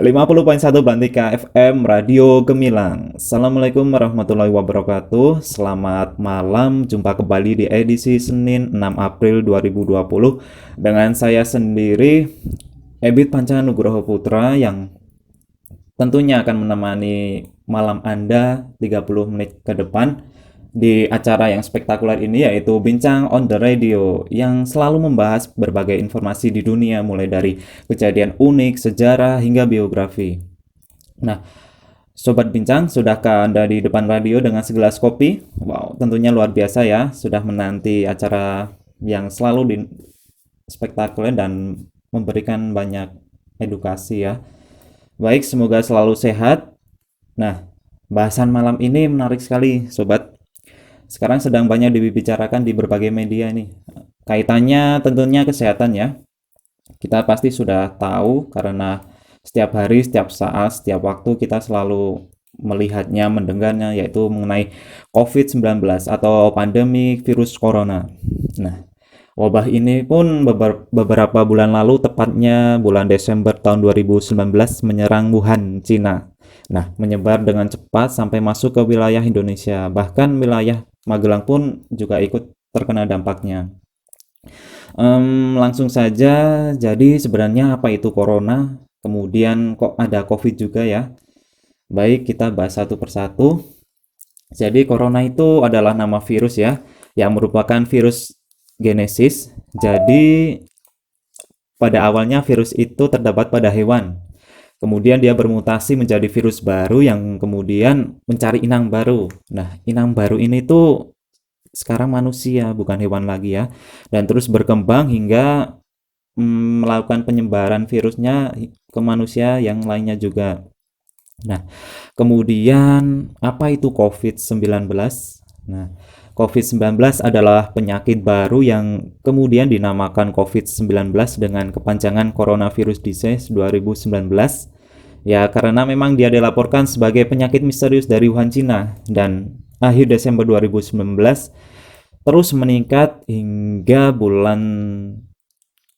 50,1 Bantika FM Radio Gemilang. Assalamualaikum warahmatullahi wabarakatuh. Selamat malam, jumpa kembali di edisi Senin 6 April 2020 dengan saya sendiri, Ebit Panca Nugroho Putra, yang tentunya akan menemani malam Anda 30 menit ke depan di acara yang spektakuler ini, yaitu Bincang on the Radio, yang selalu membahas berbagai informasi di dunia, mulai dari kejadian unik, sejarah, hingga biografi. Nah, Sobat Bincang, sudahkah Anda di depan radio dengan segelas kopi? Wow, tentunya luar biasa ya, sudah menanti acara yang selalu spektakuler dan memberikan banyak edukasi ya. Baik, semoga selalu sehat. Nah, bahasan malam ini menarik sekali, Sobat. Sekarang sedang banyak dibicarakan di berbagai media nih. Kaitannya tentunya kesehatan ya. Kita pasti sudah tahu karena setiap hari, setiap saat, setiap waktu kita selalu melihatnya, mendengarnya, yaitu mengenai COVID-19 atau pandemi virus corona. Nah, wabah ini pun beberapa bulan lalu, tepatnya bulan Desember tahun 2019, menyerang Wuhan, Cina. Nah, menyebar dengan cepat sampai masuk ke wilayah Indonesia. Bahkan wilayah Magelang pun juga ikut terkena dampaknya. Langsung saja, jadi sebenarnya apa itu corona? Kemudian kok ada COVID juga ya? Baik, kita bahas satu persatu. Jadi corona itu adalah nama virus ya, yang merupakan virus genesis. Jadi pada awalnya virus itu terdapat pada hewan. Kemudian dia bermutasi menjadi virus baru yang kemudian mencari inang baru. Nah, inang baru ini tuh sekarang manusia, bukan hewan lagi ya. Dan terus berkembang hingga melakukan penyebaran virusnya ke manusia yang lainnya juga. Nah, kemudian apa itu COVID-19? Nah, COVID-19 adalah penyakit baru yang kemudian dinamakan COVID-19 dengan kepanjangan Coronavirus Disease 2019. Ya, karena memang dia dilaporkan sebagai penyakit misterius dari Wuhan, Cina, dan akhir Desember 2019 terus meningkat hingga bulan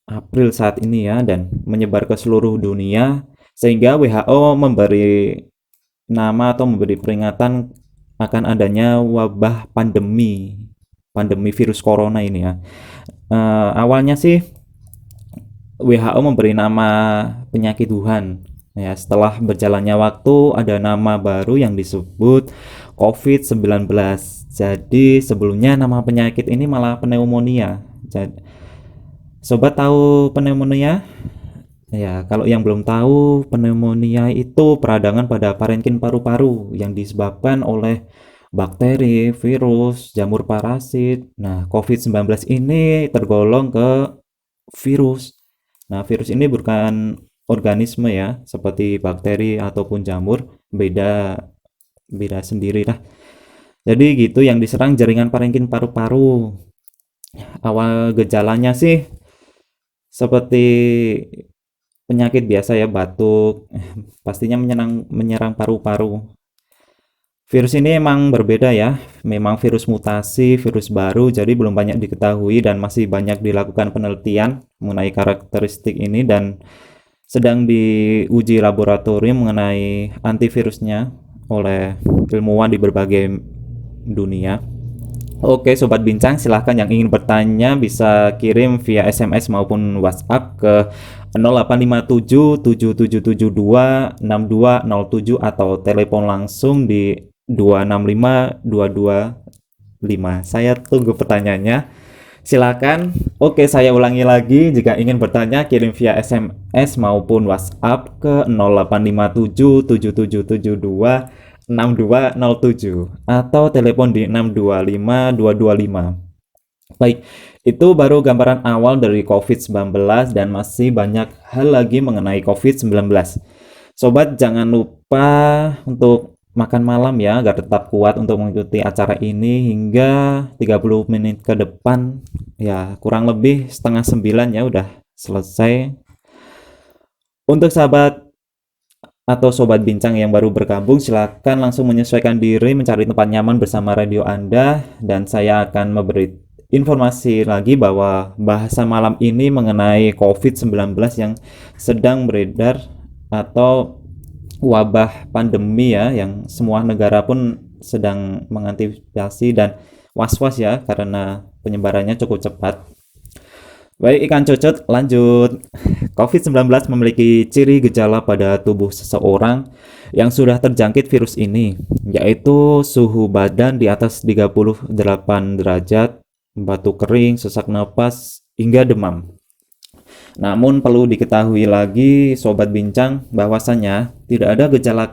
April saat ini ya, dan menyebar ke seluruh dunia sehingga WHO memberi nama atau memberi peringatan akan adanya wabah pandemi virus corona ini ya. Awalnya sih WHO memberi nama penyakit Wuhan. Ya, setelah berjalannya waktu ada nama baru yang disebut COVID-19. Jadi sebelumnya nama penyakit ini malah pneumonia. Jadi, Sobat tahu pneumonia? Ya, kalau yang belum tahu, pneumonia itu peradangan pada parenkim paru-paru yang disebabkan oleh bakteri, virus, jamur parasit. Nah, COVID-19 ini tergolong ke virus. Nah, virus ini bukan organisme ya, seperti bakteri ataupun jamur, beda beda sendiri lah. Jadi gitu, yang diserang jaringan parenkim paru-paru. Awal gejalanya sih seperti penyakit biasa ya, batuk, pastinya menyerang paru-paru. Virus ini emang berbeda ya, memang virus mutasi, virus baru, jadi belum banyak diketahui dan masih banyak dilakukan penelitian mengenai karakteristik ini, dan sedang diuji laboratorium mengenai antivirusnya oleh ilmuwan di berbagai dunia. Oke, Sobat Bincang, silahkan yang ingin bertanya bisa kirim via SMS maupun WhatsApp ke 0857 7772 6207 atau telepon langsung di 265 225. Saya tunggu pertanyaannya. Silakan. Oke, saya ulangi lagi, jika ingin bertanya kirim via SMS maupun WhatsApp ke 0857 7772 6207 atau telepon di 625 225. Baik, itu baru gambaran awal dari COVID-19 dan masih banyak hal lagi mengenai COVID-19. Sobat, jangan lupa untuk makan malam ya, agar tetap kuat untuk mengikuti acara ini hingga 30 menit ke depan. Ya, kurang lebih setengah 9 ya udah selesai. Untuk sahabat atau Sobat Bincang yang baru bergabung, silakan langsung menyesuaikan diri mencari tempat nyaman bersama radio Anda, dan saya akan memberi informasi lagi bahwa bahasa malam ini mengenai COVID-19 yang sedang beredar atau wabah pandemi ya, yang semua negara pun sedang mengantisipasi dan was-was ya karena penyebarannya cukup cepat. Baik, ikan cucut, lanjut. COVID-19 memiliki ciri gejala pada tubuh seseorang yang sudah terjangkit virus ini, yaitu suhu badan di atas 38 derajat, batuk kering, sesak napas, hingga demam. Namun perlu diketahui lagi Sobat Bincang bahwasannya tidak ada gejala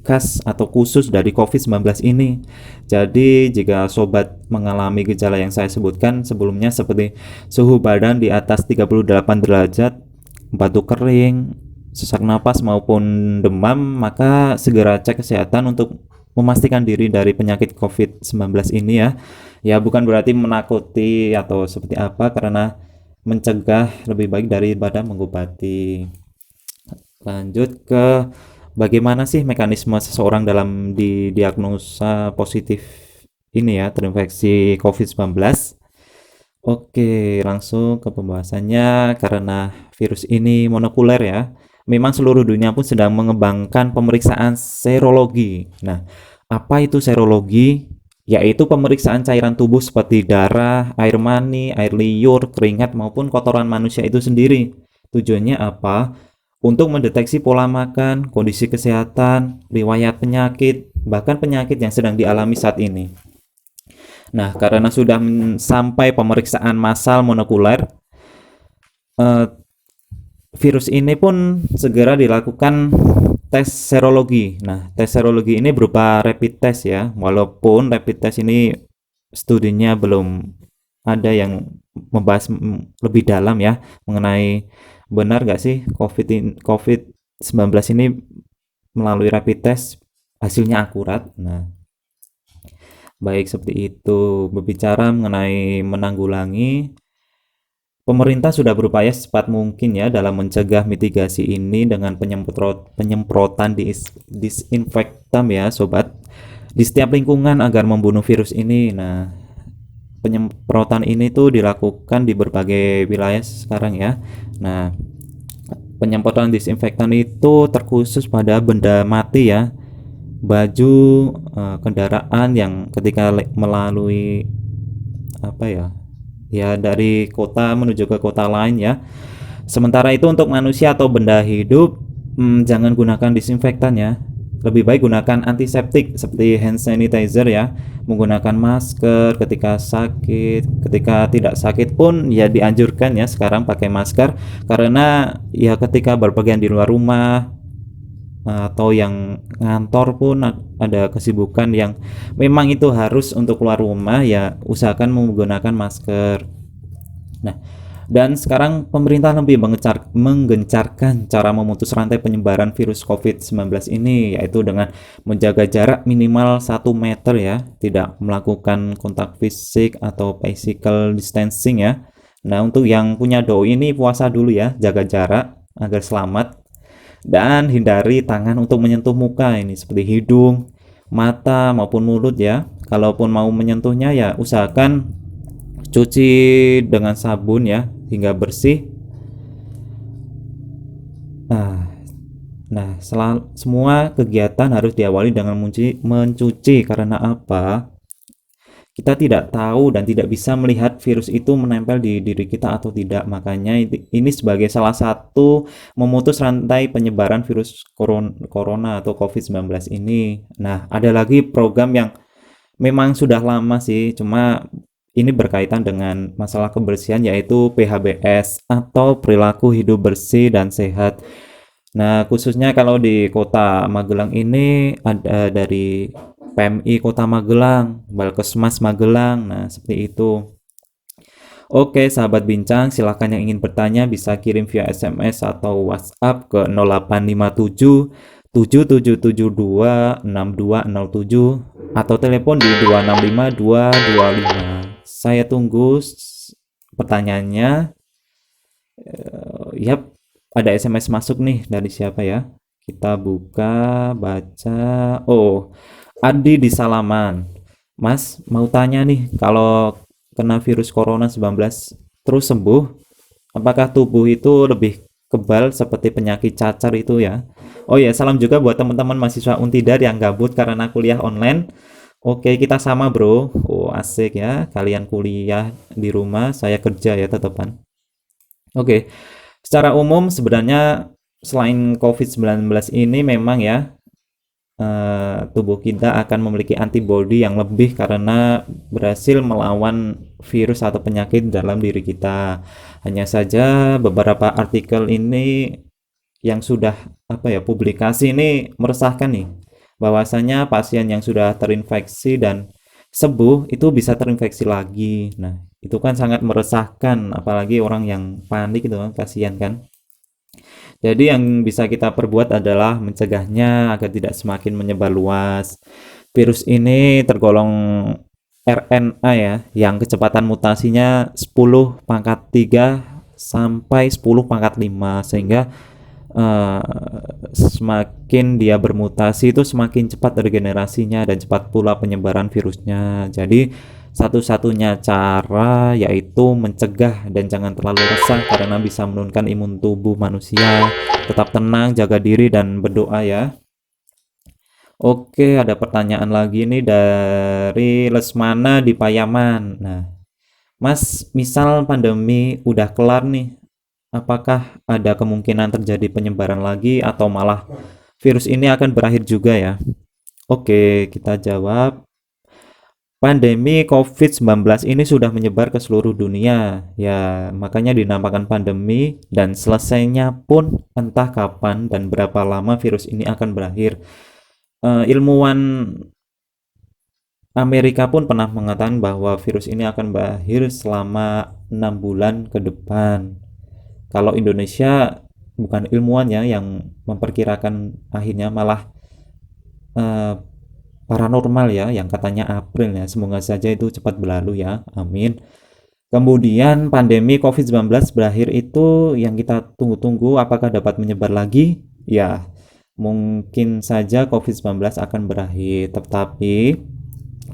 khas atau khusus dari COVID-19 ini. Jadi jika Sobat mengalami gejala yang saya sebutkan sebelumnya seperti suhu badan di atas 38 derajat, batuk kering, sesak napas maupun demam, maka segera cek kesehatan untuk memastikan diri dari penyakit COVID-19 ini ya. Ya bukan berarti menakuti atau seperti apa, karena mencegah lebih baik daripada mengobati. Lanjut ke bagaimana sih mekanisme seseorang dalam didiagnosa positif ini ya, terinfeksi COVID-19. Oke, langsung ke pembahasannya. Karena virus ini molekuler ya, memang seluruh dunia pun sedang mengembangkan pemeriksaan serologi. Nah, apa itu serologi? Yaitu pemeriksaan cairan tubuh seperti darah, air mani, air liur, keringat maupun kotoran manusia itu sendiri. Tujuannya apa? Untuk mendeteksi pola makan, kondisi kesehatan, riwayat penyakit, bahkan penyakit yang sedang dialami saat ini. Nah, karena sudah sampai pemeriksaan massal molekuler, eh, virus ini pun segera dilakukan tes serologi. Nah, tes serologi ini berupa rapid test ya, walaupun rapid test ini studinya belum ada yang membahas lebih dalam ya mengenai benar nggak sih COVID-19 ini melalui rapid test hasilnya akurat. Nah, baik seperti itu. Berbicara mengenai menanggulangi, pemerintah sudah berupaya secepat mungkin ya dalam mencegah mitigasi ini dengan penyemprotan disinfektan ya sobat di setiap lingkungan agar membunuh virus ini. Nah, penyemprotan ini tuh dilakukan di berbagai wilayah sekarang ya. Nah, penyemprotan disinfektan itu terkhusus pada benda mati ya, baju, kendaraan yang ketika melalui apa ya, ya dari kota menuju ke kota lain ya. Sementara itu untuk manusia atau benda hidup, jangan gunakan disinfektan ya. Lebih baik gunakan antiseptik seperti hand sanitizer ya. Menggunakan masker ketika sakit, ketika tidak sakit pun ya dianjurkan ya sekarang pakai masker, karena ya ketika berpergian di luar rumah atau yang ngantor pun ada kesibukan yang memang itu harus untuk keluar rumah, ya usahakan menggunakan masker. Nah, dan sekarang pemerintah lebih menggencarkan cara memutus rantai penyebaran virus COVID-19 ini, yaitu dengan menjaga jarak minimal 1 meter ya, tidak melakukan kontak fisik atau physical distancing ya. Nah, untuk yang punya doi ini puasa dulu ya, jaga jarak agar selamat, dan hindari tangan untuk menyentuh muka ini seperti hidung, mata maupun mulut ya. Kalaupun mau menyentuhnya ya usahakan cuci dengan sabun ya hingga bersih. Nah, semua kegiatan harus diawali dengan mencuci. Karena apa? Kita tidak tahu dan tidak bisa melihat virus itu menempel di diri kita atau tidak. Makanya ini sebagai salah satu memutus rantai penyebaran virus corona atau COVID-19 ini. Nah, ada lagi program yang memang sudah lama sih, cuma ini berkaitan dengan masalah kebersihan, yaitu PHBS atau perilaku hidup bersih dan sehat. Nah, khususnya kalau di Kota Magelang ini ada dari PMI Kota Magelang, Balkesmas Magelang. Nah, seperti itu. Oke, sahabat bincang, silakan yang ingin bertanya bisa kirim via SMS atau WhatsApp ke 0857 7772 6207 atau telepon di 265 225. Saya tunggu pertanyaannya. Yap, ada SMS masuk nih dari siapa ya? Kita buka, baca. Oh, Adi di Salaman. Mas, mau tanya nih, kalau kena virus corona 19 terus sembuh, apakah tubuh itu lebih kebal seperti penyakit cacar itu ya. Oh ya, salam juga buat teman-teman mahasiswa Untidar yang gabut karena kuliah online. Oke, kita sama bro. Oh, asik ya. Kalian kuliah di rumah, saya kerja ya tetepan. Oke, secara umum sebenarnya selain COVID-19 ini memang ya tubuh kita akan memiliki antibodi yang lebih karena berhasil melawan virus atau penyakit dalam diri kita. Hanya saja beberapa artikel ini yang sudah publikasi ini meresahkan nih, bahwasanya pasien yang sudah terinfeksi dan sembuh itu bisa terinfeksi lagi. Nah, itu kan sangat meresahkan, apalagi orang yang panik itu kan, kasihan kan. Jadi yang bisa kita perbuat adalah mencegahnya agar tidak semakin menyebar luas. Virus ini tergolong RNA ya, yang kecepatan mutasinya 10 pangkat 3 sampai 10 pangkat 5, sehingga semakin dia bermutasi itu semakin cepat regenerasinya dan cepat pula penyebaran virusnya. Jadi satu-satunya cara yaitu mencegah dan jangan terlalu resah karena bisa menurunkan imun tubuh manusia. Tetap tenang, jaga diri dan berdoa ya. Oke, ada pertanyaan lagi nih dari Lesmana di Payaman. Nah, Mas, misal pandemi udah kelar nih, apakah ada kemungkinan terjadi penyebaran lagi atau malah virus ini akan berakhir juga ya? Oke, kita jawab. Pandemi COVID-19 ini sudah menyebar ke seluruh dunia. Ya, makanya dinamakan pandemi dan selesainya pun entah kapan dan berapa lama virus ini akan berakhir. Ilmuwan Amerika pun pernah mengatakan bahwa virus ini akan berakhir selama 6 bulan ke depan. Kalau Indonesia bukan ilmuwan ya yang memperkirakan akhirnya, malah eh, paranormal ya yang katanya April ya. Semoga saja itu cepat berlalu ya. Amin. Kemudian pandemi COVID-19 berakhir itu yang kita tunggu-tunggu, apakah dapat menyebar lagi? Ya, mungkin saja COVID-19 akan berakhir, tetapi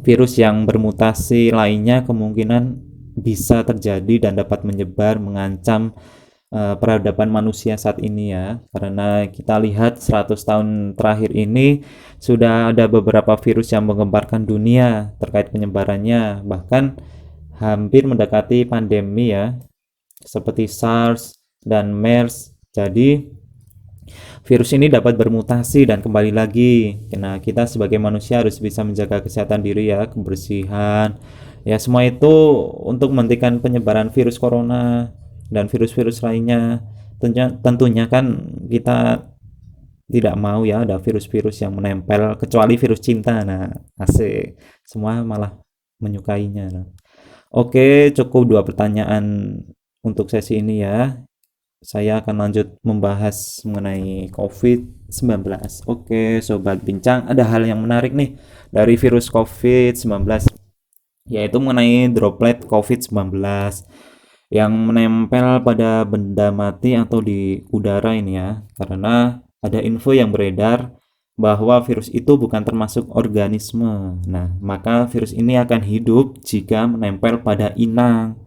virus yang bermutasi lainnya kemungkinan bisa terjadi dan dapat menyebar mengancam peradaban manusia saat ini ya, karena kita lihat 100 tahun terakhir ini sudah ada beberapa virus yang menggemparkan dunia terkait penyebarannya, bahkan hampir mendekati pandemi ya, seperti SARS dan MERS. Jadi virus ini dapat bermutasi dan kembali lagi. Nah, kita sebagai manusia harus bisa menjaga kesehatan diri ya, kebersihan ya, semua itu untuk menghentikan penyebaran virus corona dan virus-virus lainnya. Tentunya kan kita tidak mau ya ada virus-virus yang menempel, kecuali virus cinta. Nah, asik, semua malah menyukainya. Nah, oke, cukup dua pertanyaan untuk sesi ini ya. Saya akan lanjut membahas mengenai COVID-19. Oke, Sobat Bincang, ada hal yang menarik nih dari virus COVID-19, yaitu mengenai droplet COVID-19 yang menempel pada benda mati atau di udara ini ya, karena ada info yang beredar bahwa virus itu bukan termasuk organisme. Nah, maka virus ini akan hidup jika menempel pada inang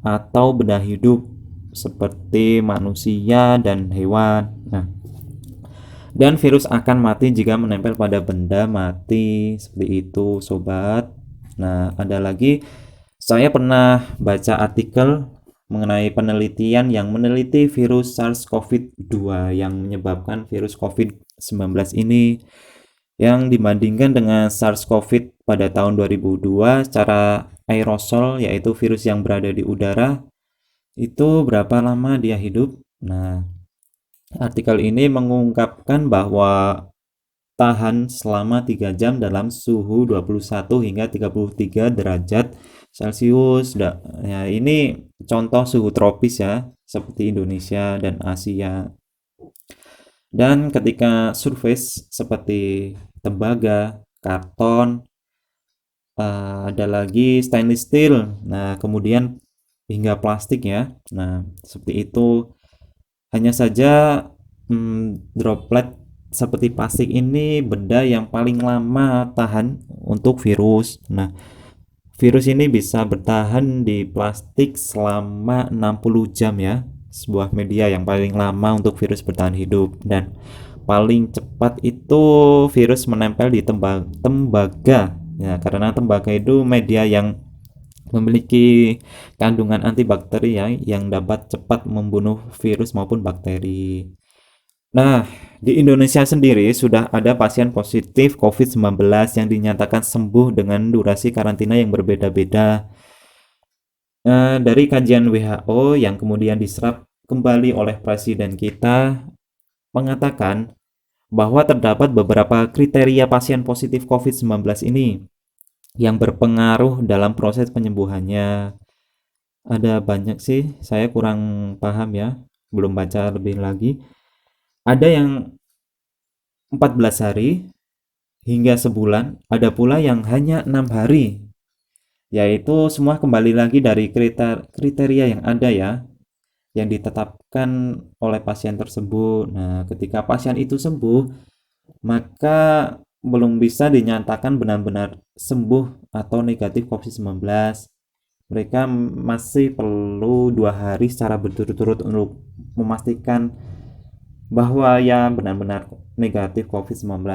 atau benda hidup seperti manusia dan hewan. Nah, dan virus akan mati jika menempel pada benda mati, seperti itu sobat. Nah, ada lagi, saya pernah baca artikel mengenai penelitian yang meneliti virus SARS-CoV-2 yang menyebabkan virus COVID-19 ini, yang dibandingkan dengan SARS-CoV pada tahun 2002 secara aerosol, yaitu virus yang berada di udara, itu berapa lama dia hidup. Nah, artikel ini mengungkapkan bahwa tahan selama 3 jam dalam suhu 21 hingga 33 derajat Celcius. Ya, ini contoh suhu tropis ya, seperti Indonesia dan Asia. Dan ketika surface seperti tembaga, karton, ada lagi stainless steel, nah kemudian hingga plastik ya. Nah, seperti itu. Hanya saja droplet seperti plastik ini benda yang paling lama tahan untuk virus. Nah, virus ini bisa bertahan di plastik selama 60 jam ya. sebuah media yang paling lama untuk virus bertahan hidup, dan paling cepat itu virus menempel di tembaga ya, karena tembaga itu media yang memiliki kandungan antibakteri ya, yang dapat cepat membunuh virus maupun bakteri. Nah, di Indonesia sendiri sudah ada pasien positif COVID-19 yang dinyatakan sembuh dengan durasi karantina yang berbeda-beda. Dari kajian WHO yang kemudian diserap kembali oleh Presiden kita, mengatakan bahwa terdapat beberapa kriteria pasien positif COVID-19 ini yang berpengaruh dalam proses penyembuhannya. Ada banyak sih, saya kurang paham ya, belum baca lebih lagi. Ada yang 14 hari hingga sebulan, ada pula yang hanya 6 hari. Yaitu semua kembali lagi dari kriteria yang ada ya, yang ditetapkan oleh pasien tersebut. Nah, ketika pasien itu sembuh, maka belum bisa dinyatakan benar-benar sembuh atau negatif COVID-19. Mereka masih perlu 2 hari secara berturut-turut untuk memastikan bahwa ya benar-benar negatif COVID-19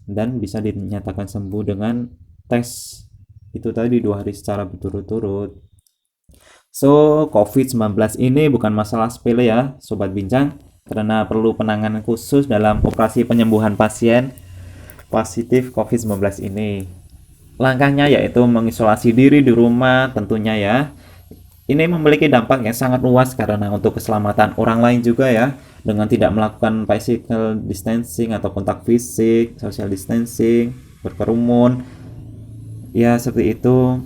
dan bisa dinyatakan sembuh dengan tes itu tadi 2 hari secara berturut-turut. So, COVID-19 ini bukan masalah sepele ya, Sobat Bincang, karena perlu penanganan khusus dalam operasi penyembuhan pasien positif COVID-19 ini. Langkahnya yaitu mengisolasi diri di rumah tentunya ya. Ini memiliki dampak yang sangat luas karena untuk keselamatan orang lain juga ya, dengan tidak melakukan physical distancing atau kontak fisik, social distancing, berkerumun. Ya, seperti itu.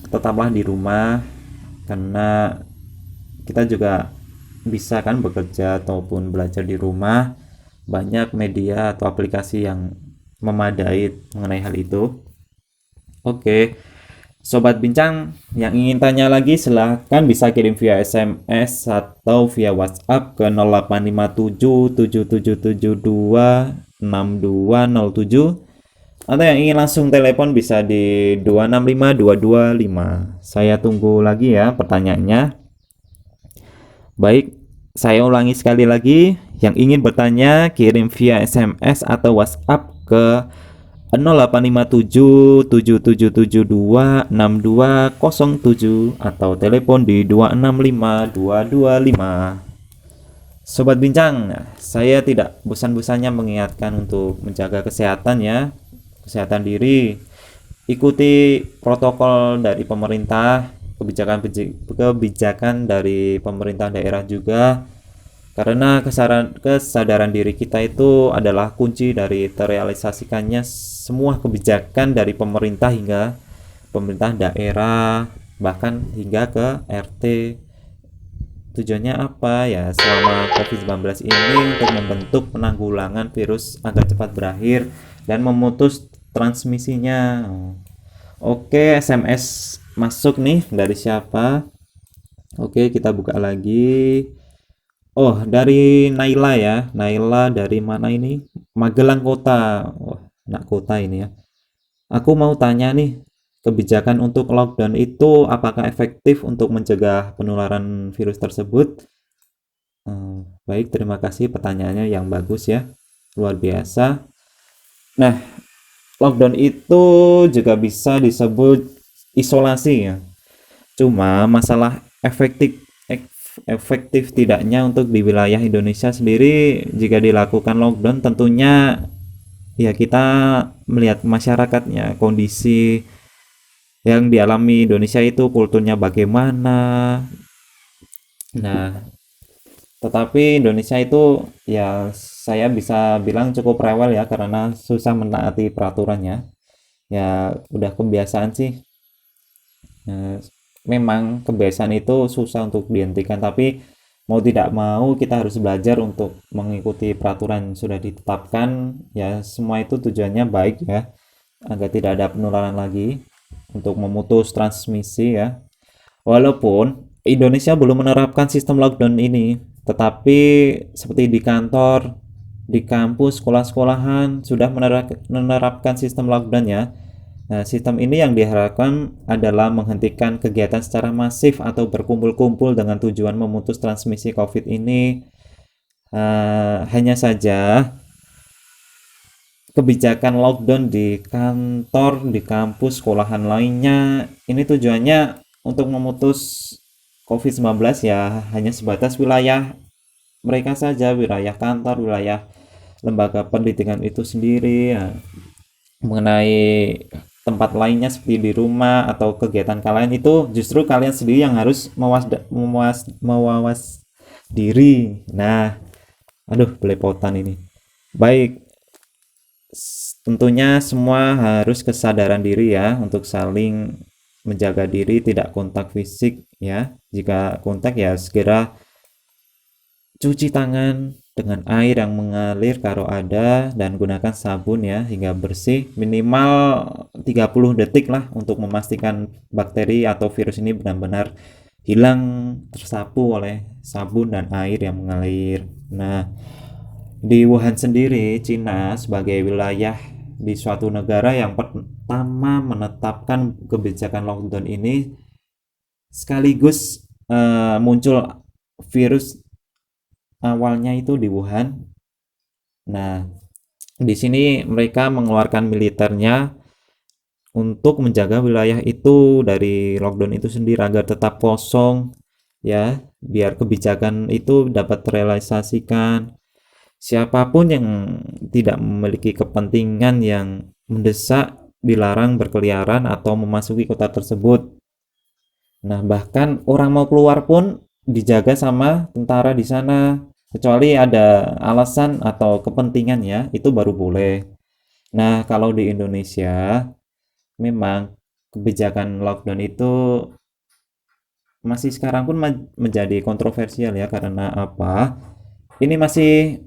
Tetaplah di rumah karena kita juga bisa kan bekerja ataupun belajar di rumah. Banyak media atau aplikasi yang memadai mengenai hal itu. Oke, Sobat Bincang yang ingin tanya lagi silahkan bisa kirim via SMS atau via WhatsApp ke 085777726207, atau yang ingin langsung telepon bisa di 265225. Saya tunggu lagi ya pertanyaannya. Baik, saya ulangi sekali lagi. Yang ingin bertanya kirim via SMS atau WhatsApp ke 085777726207 atau telepon di 265225. Sobat Bincang, saya tidak bosan-bosannya mengingatkan untuk menjaga kesehatan ya, kesehatan diri. Ikuti protokol dari pemerintah, kebijakan dari pemerintah daerah juga, karena kesadaran diri kita itu adalah kunci dari terrealisasikannya semua kebijakan dari pemerintah hingga pemerintah daerah, bahkan hingga ke RT. Tujuannya apa ya, selama COVID-19 ini untuk membentuk penanggulangan virus agar cepat berakhir dan memutus transmisinya. Oke, SMS masuk nih, dari siapa? Oke, kita buka lagi. Oh, dari Naila ya. Naila dari mana ini? Magelang Kota. Wah, anak kota ini ya. Aku mau tanya nih, kebijakan untuk lockdown itu apakah efektif untuk mencegah penularan virus tersebut? Baik, terima kasih pertanyaannya yang bagus ya. Luar biasa. Nah, lockdown itu juga bisa disebut isolasi ya. Cuma masalah efektif tidaknya untuk di wilayah Indonesia sendiri jika dilakukan lockdown, tentunya ya kita melihat masyarakatnya, kondisi yang dialami Indonesia itu kulturnya bagaimana. Nah, tetapi Indonesia itu ya saya bisa bilang cukup rewel ya, karena susah menaati peraturannya. Ya udah kebiasaan sih. Nah, memang kebiasaan itu susah untuk dihentikan, tapi mau tidak mau kita harus belajar untuk mengikuti peraturan yang sudah ditetapkan. Ya, semua itu tujuannya baik ya, agar tidak ada penularan lagi, untuk memutus transmisi ya. Walaupun Indonesia belum menerapkan sistem lockdown ini, tetapi seperti di kantor, di kampus, sekolah-sekolahan sudah menerapkan sistem lockdown ya. Nah, sistem ini yang diharapkan adalah menghentikan kegiatan secara masif atau berkumpul-kumpul dengan tujuan memutus transmisi COVID ini. Hanya saja kebijakan lockdown di kantor, di kampus, sekolahan lainnya, ini tujuannya untuk memutus COVID-19 ya hanya sebatas wilayah mereka saja, wilayah kantor, wilayah lembaga pendidikan itu sendiri ya. Mengenai tempat lainnya seperti di rumah atau kegiatan kalian itu justru kalian sendiri yang harus mawas diri. Nah, aduh belepotan ini. Baik, tentunya semua harus kesadaran diri ya untuk saling menjaga diri, tidak kontak fisik ya. Jika kontak ya segera cuci tangan dengan air yang mengalir kalau ada dan gunakan sabun ya hingga bersih minimal 30 detik lah untuk memastikan bakteri atau virus ini benar-benar hilang tersapu oleh sabun dan air yang mengalir. Nah, di Wuhan sendiri, Cina sebagai wilayah di suatu negara yang pertama menetapkan kebijakan lockdown ini sekaligus muncul virus awalnya itu di Wuhan. Nah, di sini mereka mengeluarkan militernya untuk menjaga wilayah itu dari lockdown itu sendiri agar tetap kosong ya, biar kebijakan itu dapat terrealisasikan. Siapapun yang tidak memiliki kepentingan yang mendesak dilarang berkeliaran atau memasuki kota tersebut. Nah, bahkan orang mau keluar pun dijaga sama tentara di sana, kecuali ada alasan atau kepentingan ya, itu baru boleh. Nah, kalau di Indonesia memang kebijakan lockdown itu masih sekarang pun menjadi kontroversial ya, karena apa? Ini masih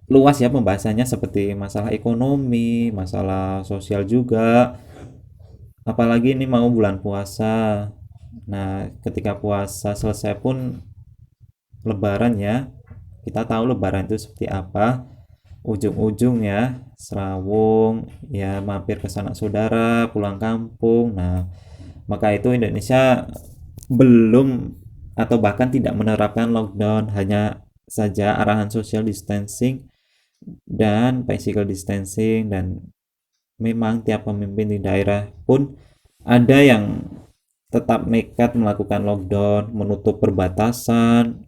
luas ya pembahasannya seperti masalah ekonomi, masalah sosial juga. Apalagi ini mau bulan puasa. Nah, ketika puasa selesai pun lebaran ya. Kita tahu lebaran itu seperti apa. Ujung-ujung ya, serawung, ya mampir ke sanak saudara, pulang kampung. Nah, maka itu Indonesia belum atau bahkan tidak menerapkan lockdown, hanya saja arahan social distancing dan physical distancing. Dan memang tiap pemimpin di daerah pun ada yang tetap nekat melakukan lockdown, menutup perbatasan,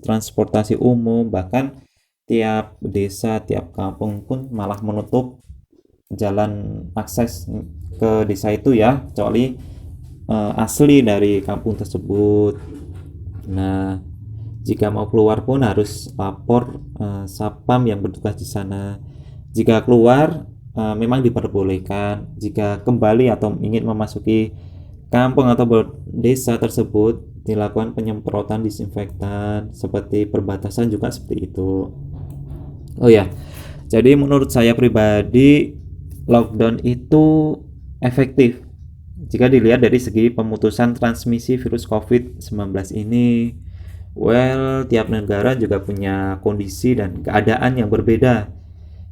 transportasi umum, bahkan tiap desa, tiap kampung pun malah menutup jalan akses ke desa itu ya, kecuali asli dari kampung tersebut. Nah, jika mau keluar pun harus lapor Satpam yang bertugas di sana. Jika keluar memang diperbolehkan. Jika kembali atau ingin memasuki kampung atau desa tersebut dilakukan penyemprotan disinfektan, seperti perbatasan juga seperti itu. Oh ya, jadi menurut saya pribadi lockdown itu efektif jika dilihat dari segi pemutusan transmisi virus COVID-19 ini. Well, tiap negara juga punya kondisi dan keadaan yang berbeda,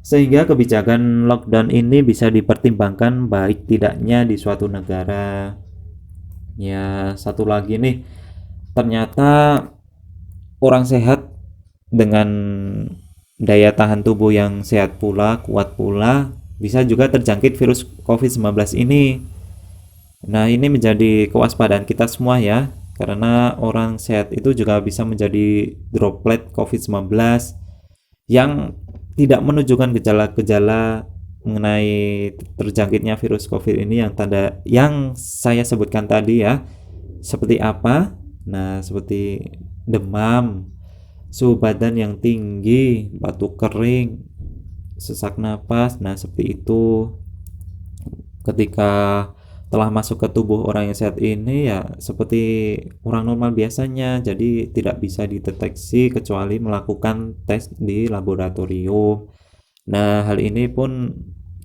sehingga kebijakan lockdown ini bisa dipertimbangkan baik tidaknya di suatu negara. Ya, satu lagi nih, ternyata orang sehat dengan daya tahan tubuh yang sehat pula, kuat pula, bisa juga terjangkit virus COVID-19 ini. Nah, ini menjadi kewaspadaan kita semua ya, karena orang sehat itu juga bisa menjadi droplet COVID-19 yang tidak menunjukkan gejala-gejala mengenai terjangkitnya virus COVID ini yang tanda yang saya sebutkan tadi ya. Seperti apa? Nah, seperti demam, suhu badan yang tinggi, batuk kering, sesak napas. Nah, seperti itu. Ketika telah masuk ke tubuh orang yang sehat ini ya seperti orang normal biasanya, jadi tidak bisa dideteksi kecuali melakukan tes di laboratorium. Nah, hal ini pun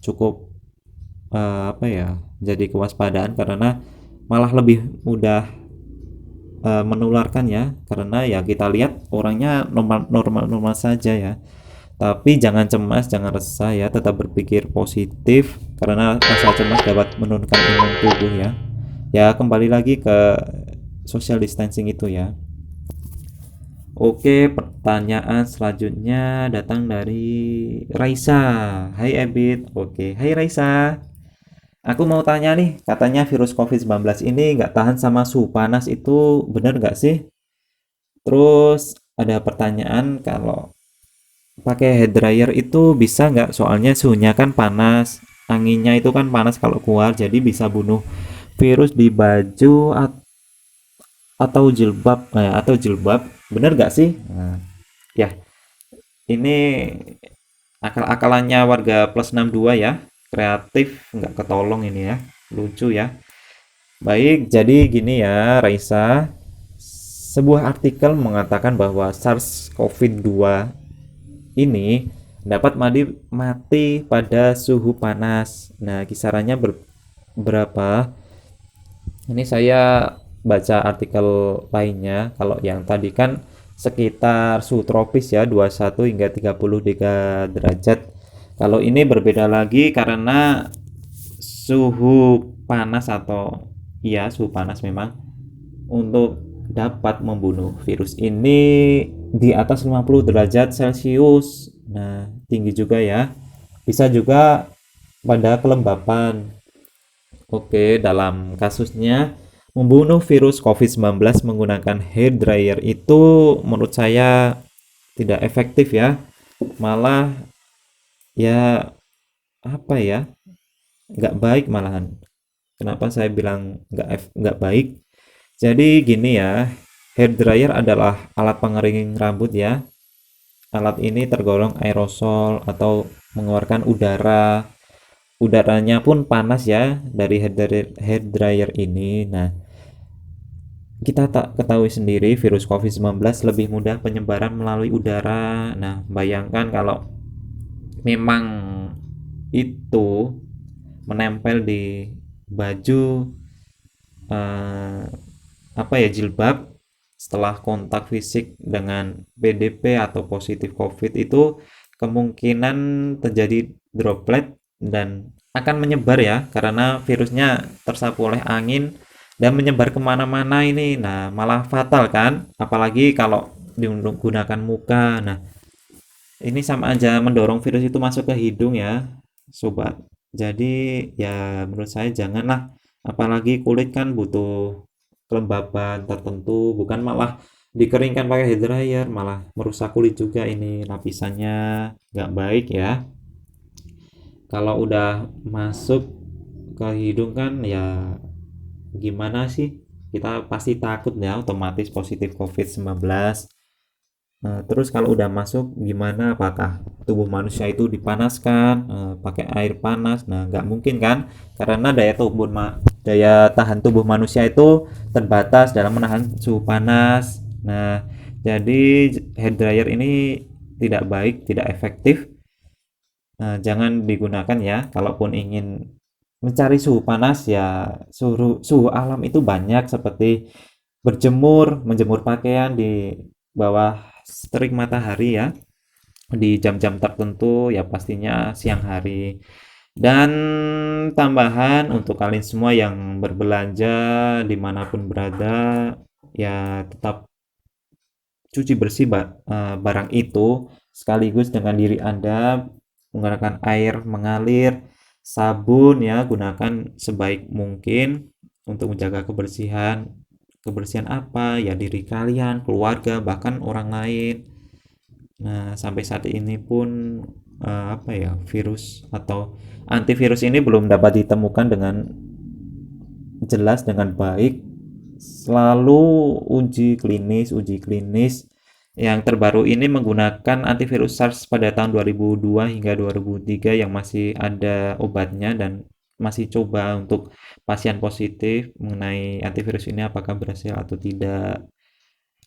cukup apa ya, jadi kewaspadaan karena malah lebih mudah menularkan ya, karena ya kita lihat orangnya normal normal normal saja ya, Tapi jangan cemas, jangan resah ya, tetap berpikir positif karena rasa cemas dapat menurunkan imun tubuh ya. Ya, kembali lagi ke social distancing itu ya. Oke, pertanyaan selanjutnya datang dari Raisa. Hai Ebit. Oke, hai Raisa. Aku mau tanya nih, katanya virus COVID-19 ini nggak tahan sama suhu panas, itu benar nggak sih? Terus ada pertanyaan, kalau pakai hair dryer itu bisa nggak? Soalnya suhunya kan panas, anginnya itu kan panas kalau keluar, jadi bisa bunuh virus di baju atau jilbab. Bener nggak sih? Nah, ya, ini akal-akalannya warga plus 62 ya. Kreatif, nggak ketolong ini ya. Lucu ya. Baik, jadi gini ya, Raisa. Sebuah artikel mengatakan bahwa SARS-CoV-2 ini dapat mati pada suhu panas. Nah, kisarannya berapa? Ini saya baca artikel lainnya. Kalau yang tadi kan sekitar suhu tropis ya, 21 hingga 33 derajat. Kalau ini berbeda lagi karena suhu panas atau iya suhu panas memang untuk dapat membunuh virus ini di atas 50 derajat Celcius. Nah, tinggi juga ya. Bisa juga pada kelembapan. Oke, dalam kasusnya membunuh virus COVID-19 menggunakan hair dryer itu menurut saya tidak efektif ya. Malah ya apa ya? Nggak baik malahan. Kenapa saya bilang nggak baik? Jadi gini ya, hair dryer adalah alat pengering rambut ya. Alat ini tergolong aerosol atau mengeluarkan udara. Udaranya pun panas ya dari hair dryer ini. Nah, kita tak ketahui sendiri virus COVID-19 lebih mudah penyebaran melalui udara. Nah, bayangkan kalau memang itu menempel di baju, eh, apa ya, jilbab, setelah kontak fisik dengan PDP atau positif COVID itu kemungkinan terjadi droplet dan akan menyebar ya karena virusnya tersapu oleh angin dan menyebar kemana-mana ini. Nah, malah fatal kan, apalagi kalau digunakan muka. Nah, ini sama aja mendorong virus itu masuk ke hidung ya sobat. Jadi ya menurut saya janganlah, apalagi kulit kan butuh kelembaban tertentu, bukan malah dikeringkan pakai hair dryer, malah merusak kulit juga, ini lapisannya nggak baik ya. Kalau udah masuk ke hidung kan ya gimana sih, kita pasti takut ya, otomatis positif COVID-19. Terus kalau udah masuk gimana? Apakah tubuh manusia itu dipanaskan pakai air panas? Nah, nggak mungkin kan? Karena daya tahan tubuh manusia itu terbatas dalam menahan suhu panas. Nah, jadi hair dryer ini tidak baik, tidak efektif. Jangan digunakan ya. Kalaupun ingin mencari suhu panas ya, suhu alam itu banyak, seperti menjemur pakaian di bawah terik matahari ya, di jam-jam tertentu ya, pastinya siang hari. Dan tambahan untuk kalian semua yang berbelanja dimanapun berada, ya tetap cuci bersih barang itu sekaligus dengan diri Anda, menggunakan air mengalir, sabun ya, gunakan sebaik mungkin untuk menjaga kebersihan. Kebersihan apa ya, diri kalian, keluarga, bahkan orang lain. Nah, sampai saat ini pun apa ya, virus atau antivirus ini belum dapat ditemukan dengan jelas, dengan baik. Selalu uji klinis. Yang terbaru ini menggunakan antivirus SARS pada tahun 2002 hingga 2003 yang masih ada obatnya, dan masih coba untuk pasien positif mengenai antivirus ini apakah berhasil atau tidak.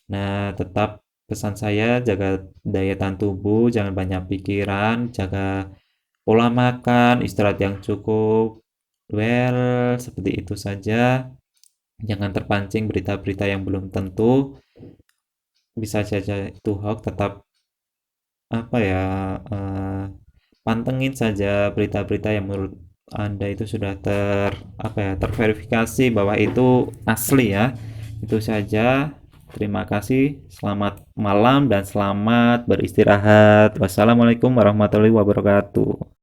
Nah, tetap pesan saya, jaga daya tahan tubuh, jangan banyak pikiran, jaga pola makan, istirahat yang cukup. Well, seperti itu saja. Jangan terpancing berita-berita yang belum tentu, bisa saja itu hoax. Tetap apa ya, pantengin saja berita-berita yang menurut Anda itu sudah apa ya, terverifikasi bahwa itu asli ya. Itu saja. Terima kasih. Selamat malam dan selamat beristirahat. Wassalamualaikum warahmatullahi wabarakatuh.